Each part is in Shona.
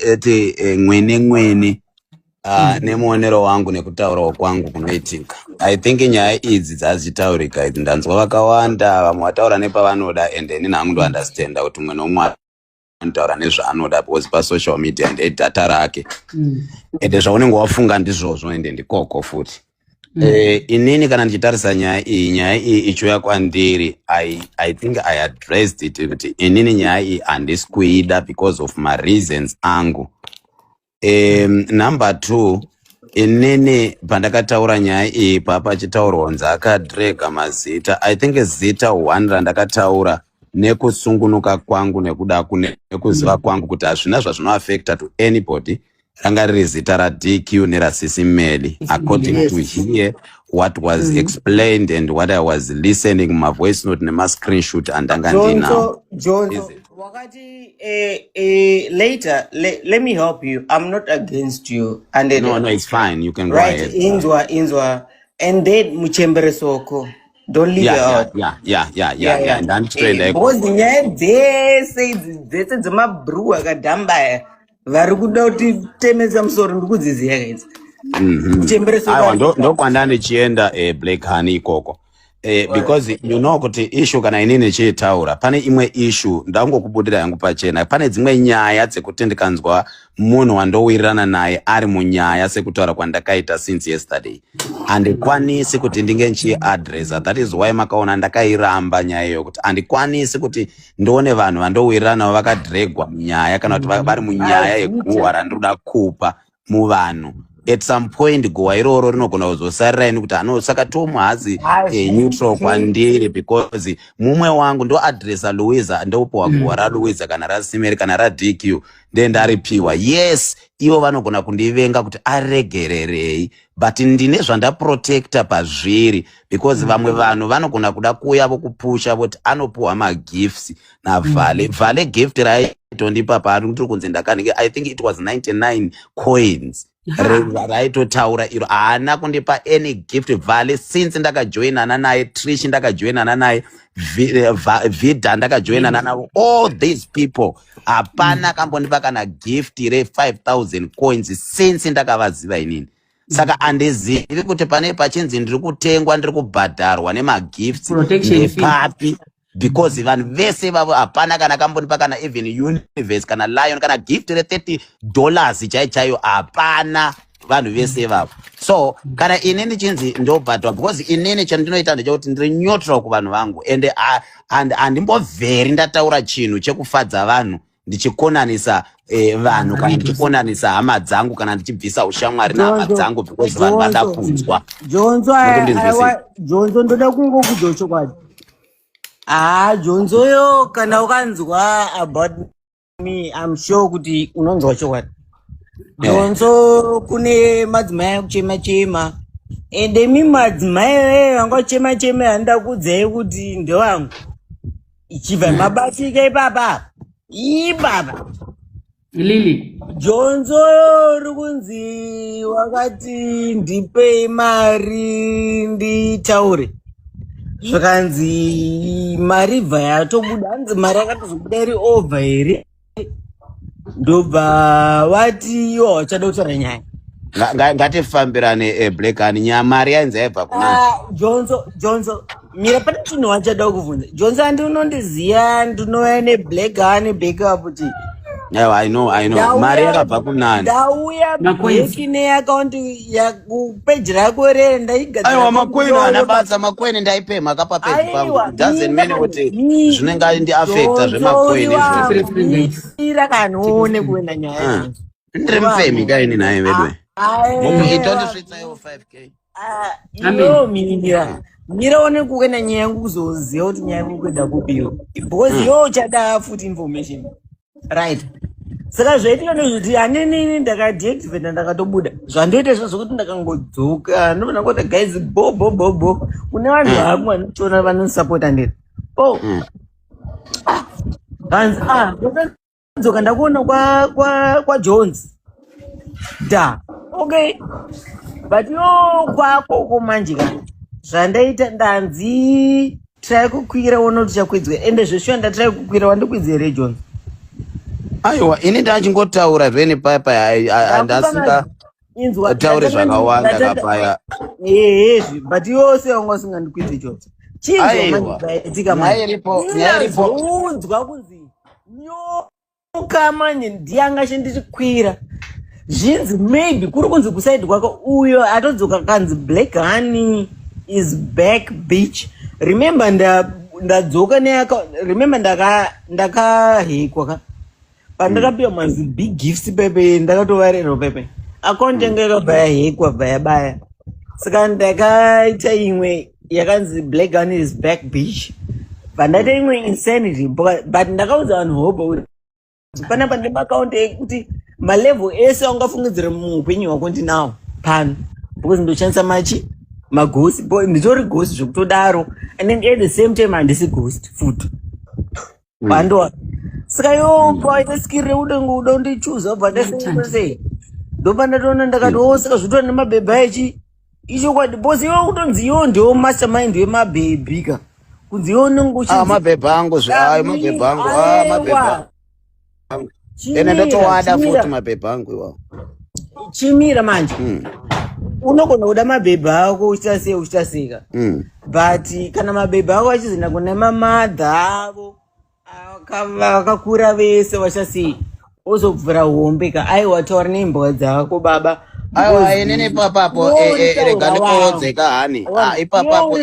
eti mwene nemuonero wangu nekutaurawo kwangu kunoitika. I think nyaya idzi dzazitaurika idzi ndanzwa vakawanda vamwe vataura nepavanoda ende inini hangu ndounderstanda kuti mumwe nomwe anotaura nezvaanoda because pasocial media ndedhata rake ende zvaunenge wafunga ndizvozvo ende ndikoko futi. Inini kana ndichitarisa nyaya iyi ichiuya kwandiri I think I addressed it kuti inini nyaya iyi handisi kuida because of my reasons angu. Number 2, inini pandakataura nyaya iyi papachitaurwa nzakadrega mazita. I think zita 1 randakataura nekusungunuka kwangu nekuda nekuziva kwangu kuti hazvina zvazvinoaffecta to anybody ranga riri zita raDQ neraSisimeli according to here what was explained and what I was listening my voice note nema screenshot andanga ndinawo. Wakati later let me help you. I'm not against you and no it's fine, you can go right ahead. Inzwa and then muchembere soko don't leave it out. Yeah. Ndanditrenda because nyaya dzese dzemabhru akadhamba vari kuda kuti temesa musoro ndikudziziya kaidzi muchembere soko ndokwanda ndichienda Black Honey ikoko. Because you know kuti issue kana inini chitaura pane imwe issue ndangokubudira yangu pachena pane dzimwe nyaya dzekuti ndikanzwa munhu wandowirirana naye ari munyaya sekutaura kwandakaita since yesterday handikwanisi kuti ndinge nchiaddressa. That is why makaona ndakairamba nyaya yokuti handikwanisi kuti ndione vanhu vandowirirana vakadregwa munyaya kana kuti vari munyaya yeguhwa randinoda kupa muvanhu. At some point guwa iroro rinogona kuzosarira ini kuti saka tomuhazi neutral kwandiri because mumwe wangu ndo addressa Louisa ndopuwa guwa raLouisa kana raSisimeli kana raDQ ndendaripiwa. Yes, ivo vanogona kundivenga kuti aregererei but ndine zvandaprotecta pazviri because vamwe vanhu vanogona kuda kuuya vokupusha voti anopuwa magifts naVhale gift raitondipa paari kuti kunzi ndakanike I think it was 99 coins raitotaura iro haana kundipa any gift. Vhale since ndakajoinana naye, Trish ndakajoinana naye, Vida ndakajoinana navo, all these people hapana kambondipa kana gift re5,000 coins since ndakavaziva inini. Saka handizivi kuti pane pachinzi ndiri kutengwa ndiri kubhadharwa nemagifts nepapi because vanhu vese vavo hapana kana kambonipa kana even Universe kana Lion kana gift re$30 chaiyo hapana vanhu vese vavo. So kana inini chinzi ndobhadharwa because inini chandinoita ndechekuti ndiri neutral kuvanhu vangu ende handimbovheri ndataura chinhu chekufadza vanhu ndichikonanisa vanhu kana ndichikonanisa hama dzangu kana ndichibvisa ushamwari nehama dzangu because vanhu vandakunzwa. Jonzo ndoda kungokudza chokwadi. Jonzoyo kana ukanzwa about me I'm sure kuti unonzwa chokwadi. Jonzo kune madzimai kuchema ende mi madzimai vanga kuchema handa kudzai kuti ndewangu ichibva mabasika ipapa Lily Jonzo rikunzi wakati ndipe mari nditaure zvakanzi mari bva yatobuda hanzi mari yakatozobuda iri over here ndobva vati iwo wachada kutaura nyaya ngatifambirane Black Honey nyaya mari yainzi yaibva kuna Jonzo mira pane chinhu wachada kuvhunza Jonzo andinondiziya ndinouya neBlack Honey backup ti I know mari yakabva kunani ndauya bheki neakaunti yakupeji rako rere ndaigadzira. Aiwa makoini anabasa makoini ndaipe makapa peji pangu doesn't mean kuti zvinenge ndi affecta zvemakoini ira kanoone kuenda nyaya ndiri mfemi kaini naye vedwe itondisvitsa iwo 5k iyo mira one kuenda nyaya yangu kuzoziva kuti nyaya yangu kuenda kubiwa because iwo uchada futi information right. Saka zvaitika ndezvoti hanini ndakadeactivate ndakatobuda zvandoita zvokuti ndakangodzoka ndobva ngoti guys bo kune vanhu vamwe vanotiona vanosapota ndiri hanzi ndakadzoka ndakuona kwaJones okay but kwako manje kana zvandaita ndanzi try kukwira ona kuti chakwidzwa ende zveshuwa ndatry kukwira wandikwidza here Jones aiwa ini ndachingotaura zvene papa andasinga taure zvakawanda kapaya but yose wanga usingandikuite ichocho chinzwa kunzi nyoka manje ndiyanga ndichikwira zvinzi maybe kuri kunzi kusaidi kwako uyo atodzoka kanzi Black Honey is back bitch. Remember ndadzoka remember ndakahekwa pandakapiwa manzi big gifts pepe ndakatovarero pepe account yangu yakabva yahekwa bva yabaya saka ndakaita imwe yakanzi Black Honey is back bitch pandaita imwe insanity but ndakaudza vanhu hope panapa ndine maakaunti ekuti malevel ese aungafungidzire muupenyu hwako ndinawo pano because ndoshandisa maghost nditori ghost zvekutodaro and then at the same time handisi ghost futi pandoa saka yopaita skiri reuda undichuza ubva ndasei ndopandatoona ndakati saka zvitori nemabhebha ichokwadi bose iwe kutonzi iwo ndiwo mastermind wemabhebhi ka kunzi iwo mabhebha angu mabhebha ene ndotowada futi mabhebha angu iwawo chimira manje unogona kuda mabhebha ako uchitaseka but kana mabhebha ako achizoenda kune mamadha avo vakakura vese vachasei ozobvura hombe ka aiwa taura nembwa dzako baba aiwa inene papapo rega ndikoodzeka hani ipapapo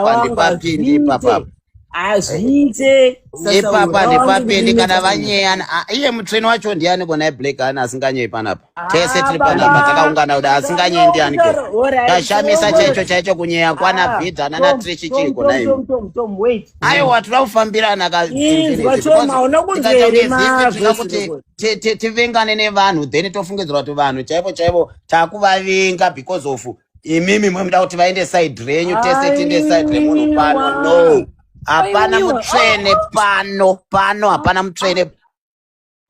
handipapindi ipapapo azviite ipapa ndipapindi kana vanyeyana iye mutreni wacho ndiani kona Black Honey asinganyei panapa tese tiri panapa takaungana kuda asinganyei ndiani ko tashamisa chaicho kunyeya kwana bhidha nana trishi chiri kona imi aiwa tira kufambirana kuti tivengane nevanhu then tofungidzira kuti vanhu chaivo takuvavenga because of imimi mwemuda kuti vaende side renyu tese tiende side remunhu pano no hapana mutrene pano hapana mutrene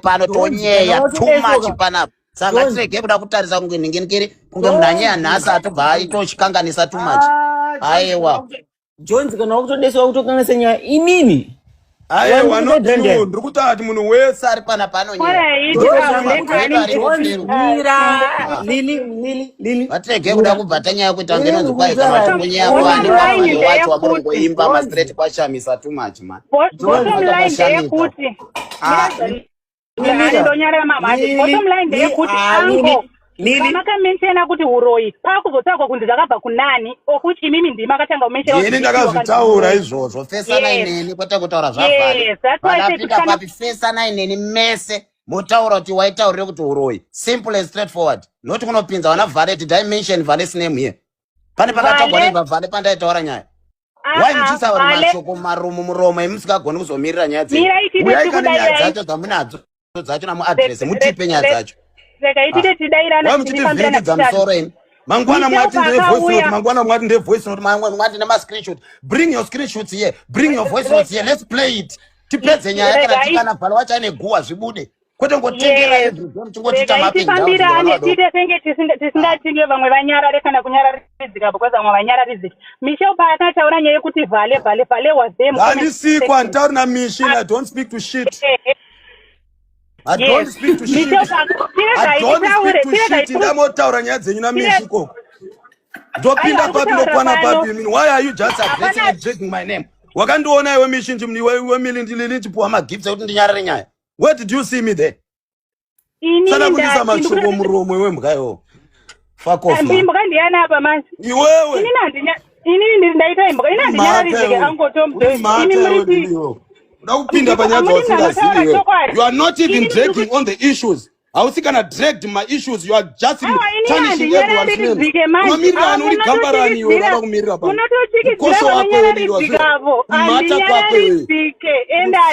pano tonyeya too much panapa saka tirege kuda kutarisa kunge nhinginikiri kunge munhu anyeya nhasi atobva aitochikanganisa too much aiwa Jones kana wakutodeswa kutokanganisa nyaya inini aiwa ndiri kutati munhu wese ari panapa vatirege kuda kubva tanyaya kuita ngenonzi kwaika matongonyeya kwani kwafanyo wacho wamurongoimba mastraight kwashamisa too much man makamentiona kuti uroyi pakuzotsvagwa kunzi zvakabva kunani okuti imimi ndima akatanga kumensheni ndakazvitaura izvozvo fesanai neni kwete kutaura zvavhanapinda papi fesanai neni mese motaura kuti waitaurire kuti uroyi simple and straightforward not kunopinza wana vhare did I mention vhale's name here pane pakatagwa nebva vhare pandaitaura nyaya wai muchisauri mashoko mumarumu muromo emusingagoni kuzomirira nyaya dzenyu uyaikane nyaya dzacho dzamunadzo dzacho namuadrese mutipe nyaya dzacho wamuchitivhiringidza musoro imi mangwana mwati ndevoice note mangwana mwati ndevoice note mwati nemascreenshot bring your screenshots here bring your voice notes here let's play it tipedze nyaya kana tikana bhala wacho ane guwa zvibude kwete ngotengera everyone chingotita mapinda tisingatinge vamwe vanyarare kana kunyararidzika because vamwe vanyararidzika Michelle paakataura nyaya yekuti vhale was them handisiko handitauri namishi I don't speak to shit I don't speak to shit. I don't speak to shit. Ndamotaura nyaya dzenyu namishi koko. Ndopinda papi nokwana papi. Why are you just addressing and dragging my name? Wakandiona iwe mishinji iwe milindilini chipuwa magifts ekuti ndinyarare nyaya. Where did you see me there? Sana kundisa mashoko muromo iwe mbukayo. Fuck off. Mbuka ndiyana apa manje. Iwewe. Inini ndaita imbuka. Ina ndinyararizike angotombe. You are not even dragging on the issues. Hausi kana dragged my issues. You are just tarnishing everyone's name. Unamirani uri kambarani iwe raba kumirira pa. Mkosho wako uliwa mata kwako iwe.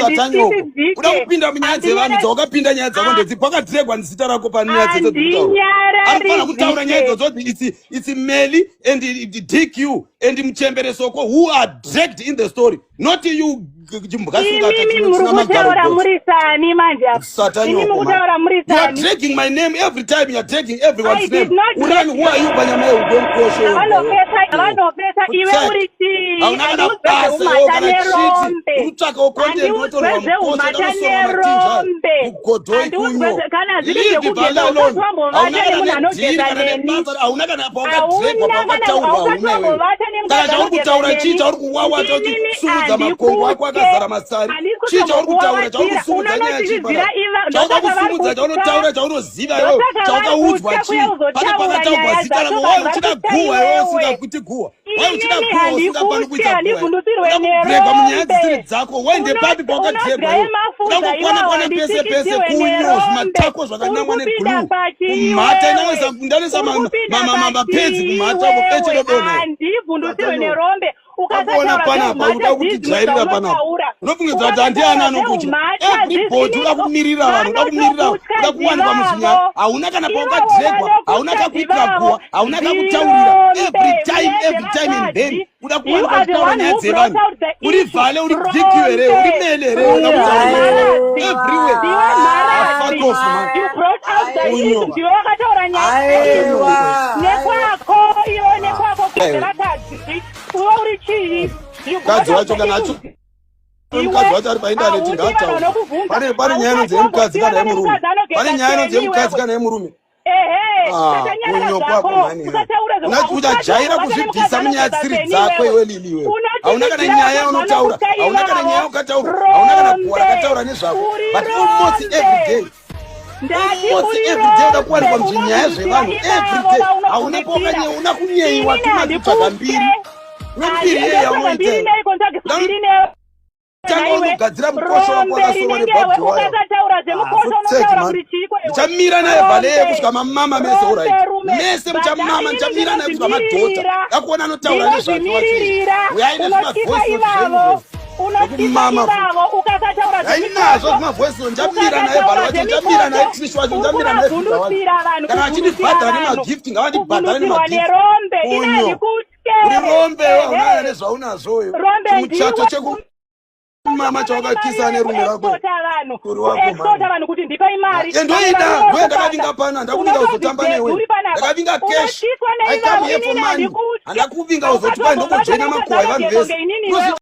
Satanyo. Unakupinda mnyaya dzevanu dzawakapinda nyaya dzako ndedzi pakadragwa nzita rako pa nyaya dzedzodzutaura. Anofana kutaura nyaya dzodzoti it's Melly and Dick you and Mchembere Soko who are dragged in the story. Not you You are dragging my name every time. You are dragging everyone's name. Urani, who are you, Banyame? Don't go show. Mama choka kisa ne rume rako kuri wako mama kuti ndipa imari ndoida wewe ndakavinga pana ndakuvinga uzotamba newe ndakavinga cash I come here for money andakuvinga uzotipa ndokujoina makuwa vanhu vese